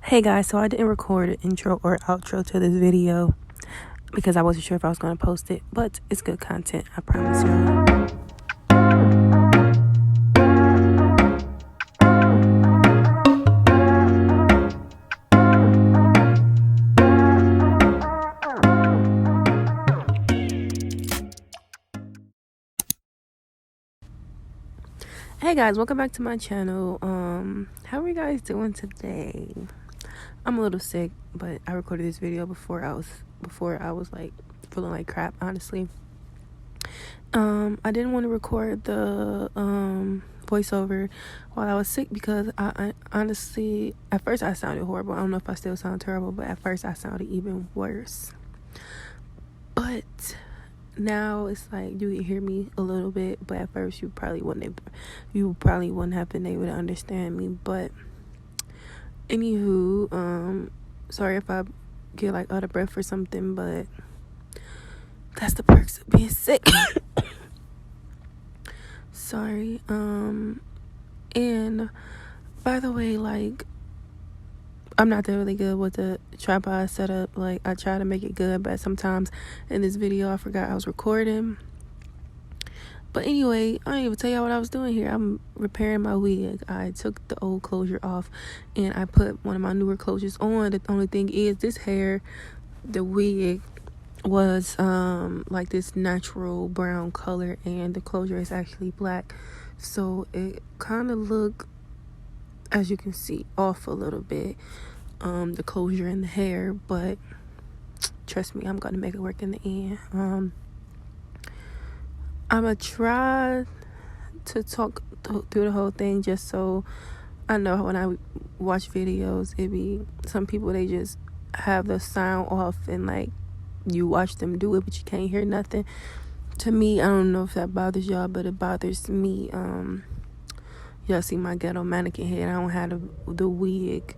Hey guys, so I didn't record an intro or outro to this video because I wasn't sure if I was going to post it, but it's good content, I promise y'all. Hey guys, welcome back to my channel. How are you guys doing today? I'm a little sick, but I recorded this video before I was like feeling like crap, honestly. I didn't want to record the voiceover while I was sick because I honestly, at first I sounded horrible. I don't know if I still sound terrible, but at first I sounded even worse. But now it's like you can hear me a little bit, but at first you probably wouldn't have been able to understand me. But anywho, sorry if I get like out of breath or something, but that's the perks of being sick. Sorry. And by the way, like, I'm not that really good with the tripod setup. Like, I try to make it good, but sometimes in this video I forgot I was recording. But anyway, I didn't even tell y'all what I was doing here. I'm repairing my wig. I took the old closure off and I put one of my newer closures on. The only thing is this hair, the wig was like this natural brown color and the closure is actually black. So it kind of looked, as you can see, off a little bit, the closure in the hair, but trust me, I'm gonna make it work in the end. I'm gonna try to talk through the whole thing just so I know when I watch videos, it be some people, they just have the sound off and like you watch them do it but you can't hear nothing. To me, I don't know if that bothers y'all, but it bothers me. Y'all see my ghetto mannequin head. I don't have the wig,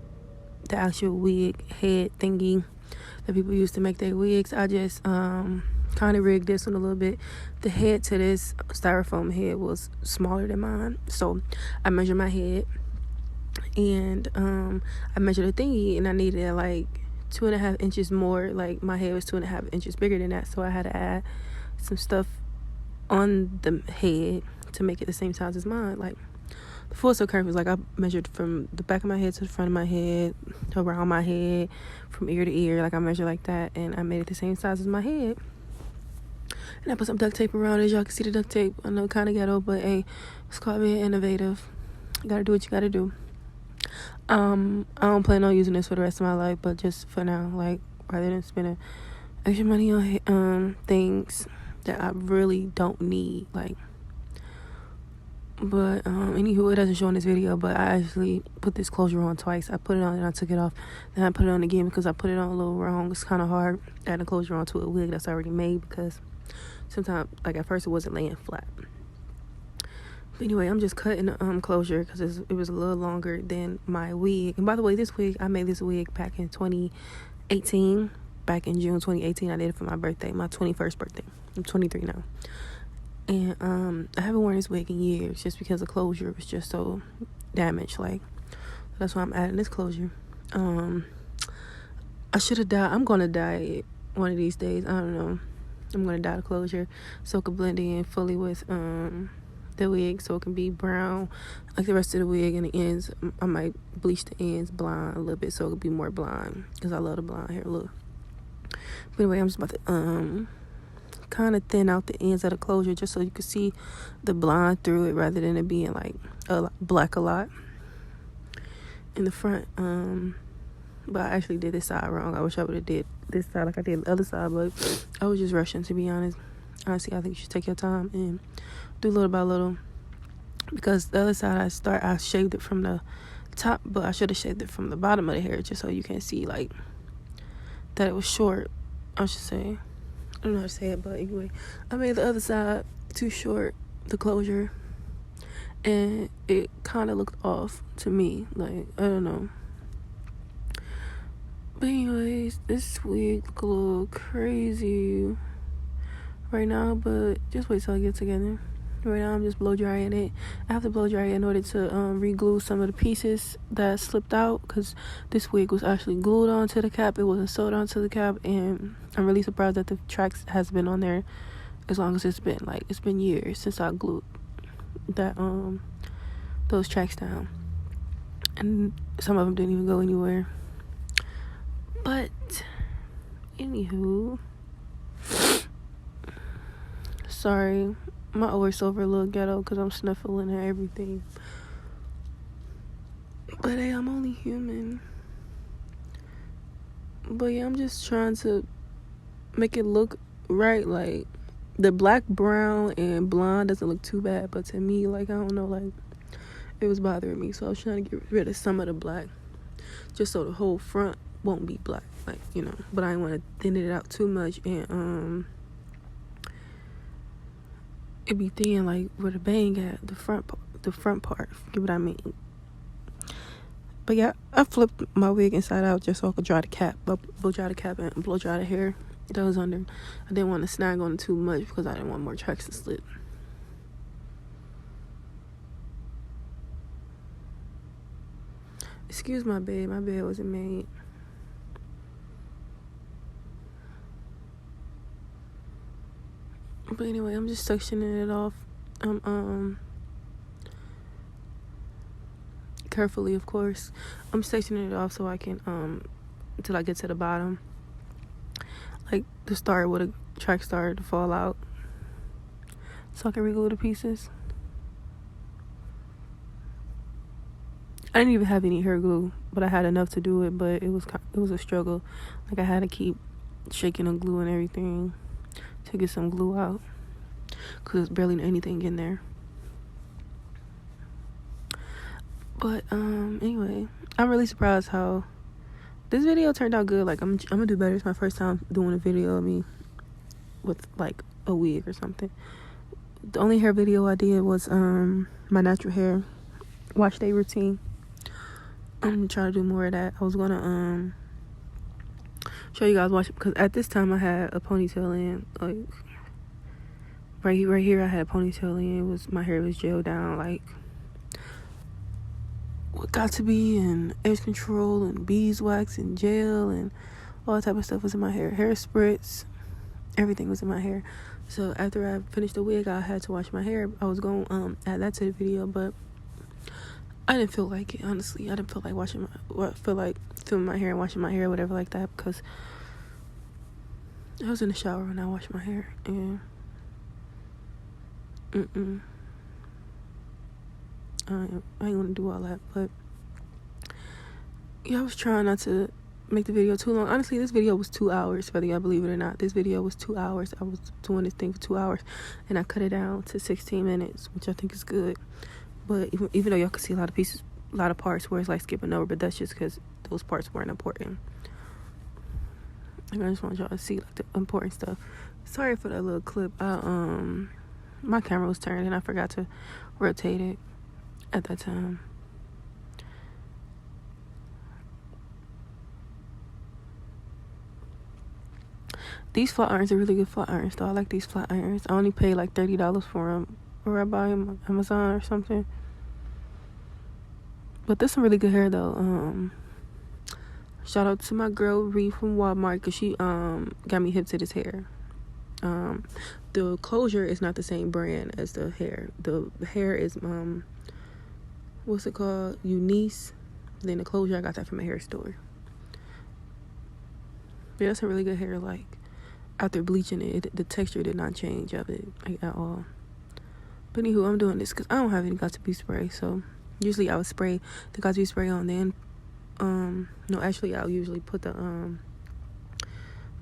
the actual wig head thingy that people used to make their wigs. I just kind of rigged this one a little bit. The head to this styrofoam head was smaller than mine, so I measured my head and I measured the thingy and I needed like 2.5 inches more. Like my head was 2.5 inches bigger than that, so I had to add some stuff on the head to make it the same size as mine. Like the full circumference, like I measured from the back of my head to the front of my head, around my head, from ear to ear, like I measured like that, and I made it the same size as my head. And I put some duct tape around it. Y'all can see the duct tape. I know, kind of ghetto, but hey, it's called being innovative. You gotta do what you gotta do. I don't plan on using this for the rest of my life, but just for now, like, rather than spending extra money on things that I really don't need, like. But anywho, it doesn't show in this video, but I actually put this closure on twice. I put it on and I took it off, then I put it on again because I put it on a little wrong. It's kind of hard adding a closure onto a wig that's already made because sometimes, like, at first it wasn't laying flat. But anyway, I'm just cutting the closure because it was a little longer than my wig. And by the way, this wig, I made this wig back in 2018. Back in June 2018, I did it for my birthday, my 21st birthday. I'm 23 now. And I haven't worn this wig in years just because the closure was just so damaged. Like, that's why I'm adding this closure. I should have dyed. I'm gonna dye it one of these days. I don't know. I'm gonna dye the closure so it can blend in fully with the wig, so it can be brown like the rest of the wig. And the ends, I might bleach the ends blonde a little bit so it can be more blonde because I love the blonde hair look. But anyway, I'm just about to kind of thin out the ends of the closure just so you can see the blonde through it rather than it being like black a lot in the front. But I actually did this side wrong. I wish I would have did this side like I did the other side, but I was just rushing, to be honest. Honestly, I think you should take your time and do little by little, because the other side I shaved it from the top, but I should have shaved it from the bottom of the hair just so you can see like that it was short, I should say. I don't know how to say it, but anyway, I made the other side too short, the closure, and it kind of looked off to me. Like, I don't know. But anyways, this wig look a little crazy right now, but just wait till I get together. Right now I'm just blow drying it. I have to blow dry it in order to re-glue some of the pieces that slipped out, because this wig was actually glued onto the cap. It wasn't sewed onto the cap, and I'm really surprised that the tracks has been on there as long as it's been. Like, it's been years since I glued that those tracks down, and some of them didn't even go anywhere. But anywho, sorry, my voice over a little ghetto because I'm sniffling and everything. But hey, I'm only human. But yeah, I'm just trying to make it look right. Like, the black, brown, and blonde doesn't look too bad, but to me, like, I don't know, like, it was bothering me. So I was trying to get rid of some of the black, just so the whole front won't be black, like, you know. But I didn't want to thin it out too much, and it be thin, like, where the bang at, the front part, if you get what I mean. But yeah, I flipped my wig inside out just so I could dry the cap, blow dry the cap and blow dry the hair that was under. I didn't want to snag on it too much because I didn't want more tracks to slip. Excuse my bed wasn't made. But anyway, I'm just sectioning it off. Carefully, of course. I'm sectioning it off so I can until I get to the bottom, like the start where the track started to fall out, so I can reglue the pieces. I didn't even have any hair glue, but I had enough to do it. But it was a struggle. Like, I had to keep shaking the glue and everything to get some glue out, because there's barely anything in there. But anyway, I'm really surprised how this video turned out good. Like, I'm gonna do better. It's my first time doing a video of me with like a wig or something. The only hair video I did was my natural hair wash day routine. I'm trying to do more of that. I was gonna show you guys watch, because at this time I had a ponytail in, like right here I had a ponytail in. My hair was gelled down like what got to be, and edge control and beeswax and gel and all type of stuff was in my hair. Hair spritz, everything was in my hair. So after I finished the wig, I had to wash my hair. I was going to add that to the video, but I didn't feel like it, honestly. I didn't feel like filming my hair and washing my hair or whatever like that, because I was in the shower when I washed my hair, and I ain't gonna do all that. But yeah, I was trying not to make the video too long. Honestly, this video was 2 hours, whether y'all believe it or not. This video was 2 hours. I was doing this thing for 2 hours, and I cut it down to 16 minutes, which I think is good. But even though y'all can see a lot of parts where it's like skipping over, but that's just because those parts weren't important. And I just want y'all to see like the important stuff. Sorry for that little clip. My camera was turned and I forgot to rotate it at that time. These flat irons are really good flat irons, though. I like these flat irons. I only paid like $30 for them, or I buy them on Amazon or something. But there's some really good hair, though. Shout out to my girl Ree from Walmart, because she got me hip to this hair. The closure is not the same brand as the hair. The hair is what's it called? Eunice. Then the closure, I got that from a hair store. Yeah, that's a really good hair. Like, after bleaching it, the texture did not change of it, like, at all. But anywho, I'm doing this because I don't have any Got2b spray. So usually I would spray the Got2b spray on, then no, actually I'll usually put the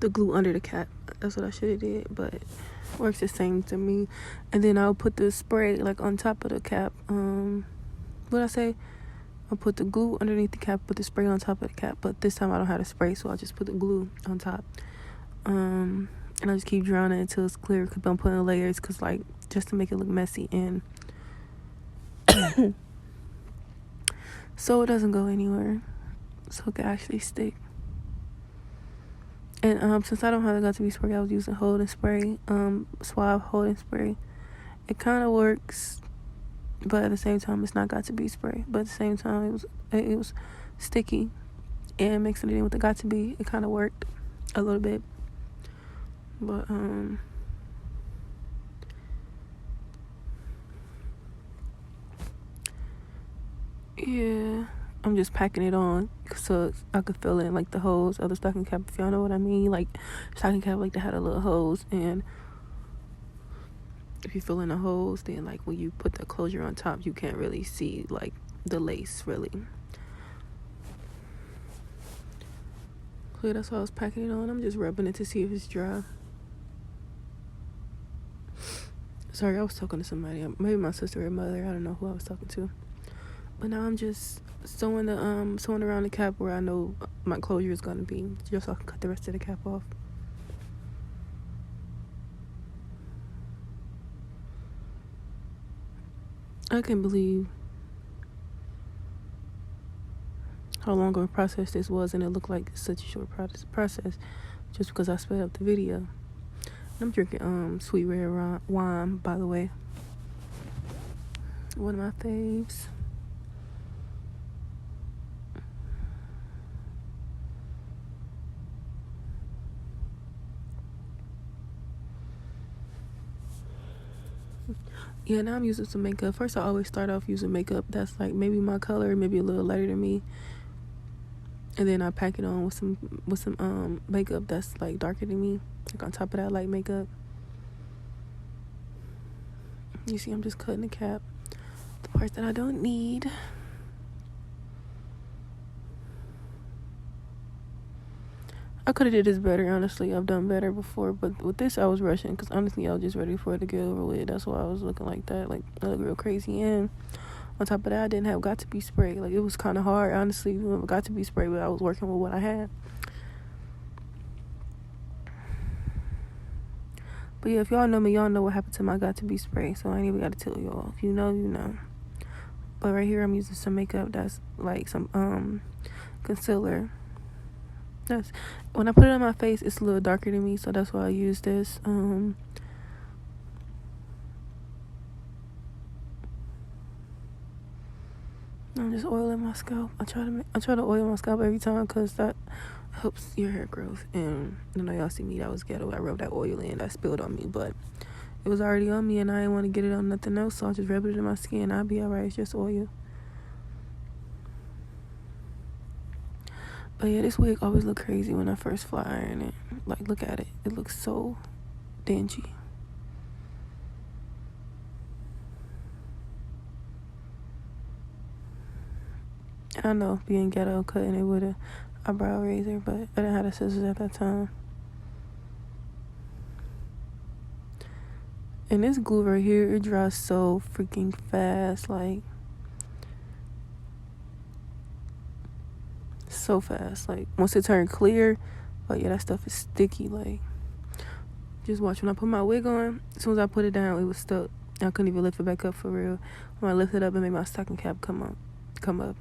glue under the cap. That's what I should have did, but it works the same to me. And then I'll put the spray like on top of the cap. What'd I say? I'll put the glue underneath the cap, put the spray on top of the cap. But this time I don't have the spray, so I'll just put the glue on top. And I just keep drawing it until it's clear, because I'm putting layers, because like just to make it look messy and so it doesn't go anywhere, so it can actually stick. And since I don't have the Got2b spray, I was using Hold and Spray, Suave Hold and Spray, It kind of works, but at the same time, it's not got to be spray. But at the same time, it was sticky, and mixing it in with the got to be, it kind of worked a little bit. But yeah, I'm just packing it on so I could fill in like the holes of the stocking cap, if y'all know what I mean. Like stocking cap, like they had a little holes, and if you fill in the holes, then like when you put the closure on top, you can't really see like the lace really. So that's why I was packing it on. I'm just rubbing it to see if it's dry. Sorry, I was talking to somebody, maybe my sister or mother. I don't know who I was talking to. But now I'm just sewing around the cap where I know my closure is gonna be, just so I can cut the rest of the cap off. I can't believe how long of a process this was, and it looked like such a short process just because I sped up the video. I'm drinking sweet red wine, by the way. One of my faves. Yeah, now I'm using some makeup. First, I always start off using makeup that's like maybe my color, maybe a little lighter than me, and then I pack it on with some makeup that's like darker than me, like on top of that light makeup. You see, I'm just cutting the cap, the parts that I don't need. I could have did this better, honestly. I've done better before, but with this, I was rushing because honestly, I was just ready for it to get over with. That's why I was looking like that, like I look real crazy. And on top of that, I didn't have got to be spray. Like it was kind of hard, honestly. Got to be spray, but I was working with what I had. But yeah, if y'all know me, y'all know what happened to my got to be spray. So I ain't even got to tell y'all. If you know, you know. But right here, I'm using some makeup that's like some concealer. That's when I put it on my face, it's a little darker than me, so that's why I use this. I'm just oiling my scalp. I try to oil my scalp every time because that helps your hair growth. And I know y'all see me, that was ghetto. I rubbed that oil in, that spilled on me, but it was already on me, and I didn't want to get it on nothing else, so I just rubbed it in my skin. I'll be alright. It's just oil. But yeah, this wig always look crazy when I first fly iron it. Like, look at it. It looks so dingy. I know, being ghetto, cutting it with a eyebrow razor, but I didn't have the scissors at that time. And this glue right here, it dries so freaking fast, like so fast. Like once it turned clear, but yeah, that stuff is sticky. Like just watch, when I put my wig on, as soon as I put it down, it was stuck. I couldn't even lift it back up for real. When I lifted it up, and made my stocking cap come up.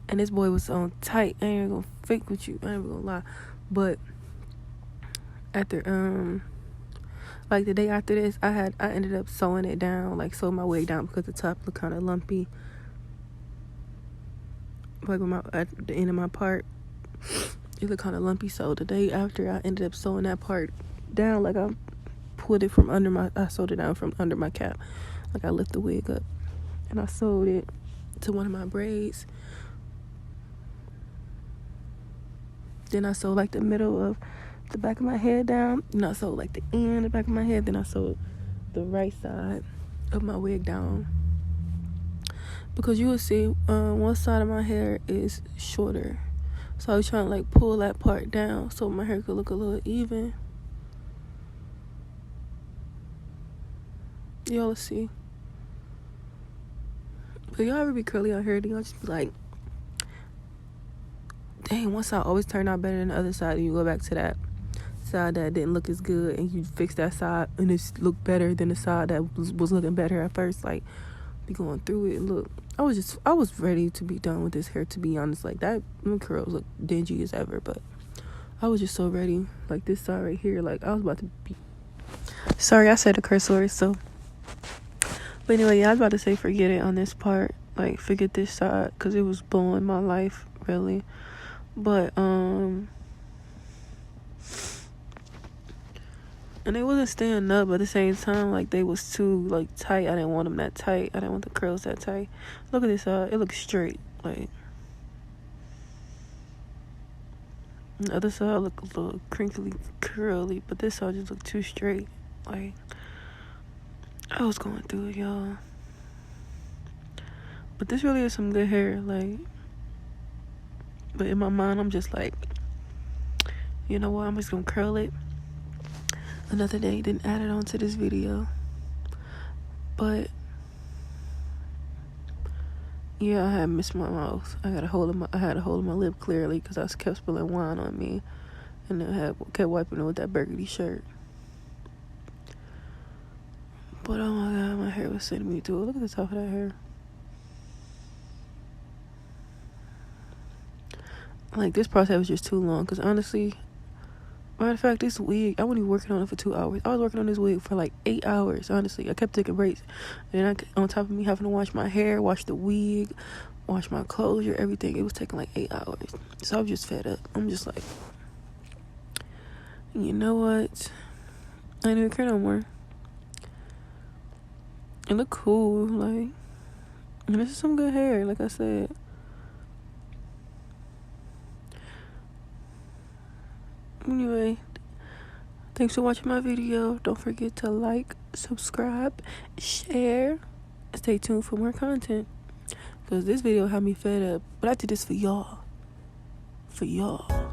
And this boy was on tight. I ain't even gonna fake with you. I ain't even gonna lie. But after like the day after this, I ended up sewing it down, like sew my wig down because the top looked kind of lumpy. Like at the end of my part, it looked kind of lumpy. So the day after, I ended up sewing that part down. Like I sewed it down from under my cap. Like I lift the wig up, and I sewed it to one of my braids. Then I sewed like the middle of the back of my head down. And I sewed like the end of the back of my head. Then I sewed the right side of my wig down. Because you will see one side of my hair is shorter. So I was trying to like pull that part down so my hair could look a little even. Y'all see. But y'all ever be curly out here, then y'all just be like, dang, one side always turned out better than the other side, and you go back to that side that didn't look as good, and you fix that side, and it looked better than the side that was looking better at first. Like, be going through it. Look, I was ready to be done with this hair, to be honest. Like, that, my curls look dingy as ever, but I was just so ready. Like, this side right here, like, I was about to be... Sorry, I said a curse word, so But anyway, yeah, I was about to say forget it on this part. Like, forget this side, because it was blowing my life, really. But, and they wasn't staying up, but at the same time, like, they was too, like, tight. I didn't want them that tight. I didn't want the curls that tight. Look at this side. It looks straight. Like, the other side look a little crinkly, curly, but this side just looked too straight. Like, I was going through it, y'all. But this really is some good hair, like. But in my mind, I'm just like, you know what? I'm just gonna curl it another day. Didn't add it onto this video. But yeah, I had missed my mouth. I had a hole in my lip clearly because I kept spilling wine on me, and then kept wiping it with that burgundy shirt. But oh my god, my hair was sending me to it. Look at the top of that hair. Like, this process was just too long. Because honestly, matter of fact, this wig, I wasn't even working on it for 2 hours. I was working on this wig for like 8 hours, honestly. I kept taking breaks. And then on top of me having to wash my hair, wash the wig, wash my clothes, everything. It was taking like 8 hours. So I was just fed up. I'm just like, you know what? I don't even care no more. It look cool. Like, and this is some good hair, like I said. Anyway, thanks for watching my video. Don't forget to like, subscribe, share. Stay tuned for more content, because this video had me fed up. But I did this for y'all. For y'all.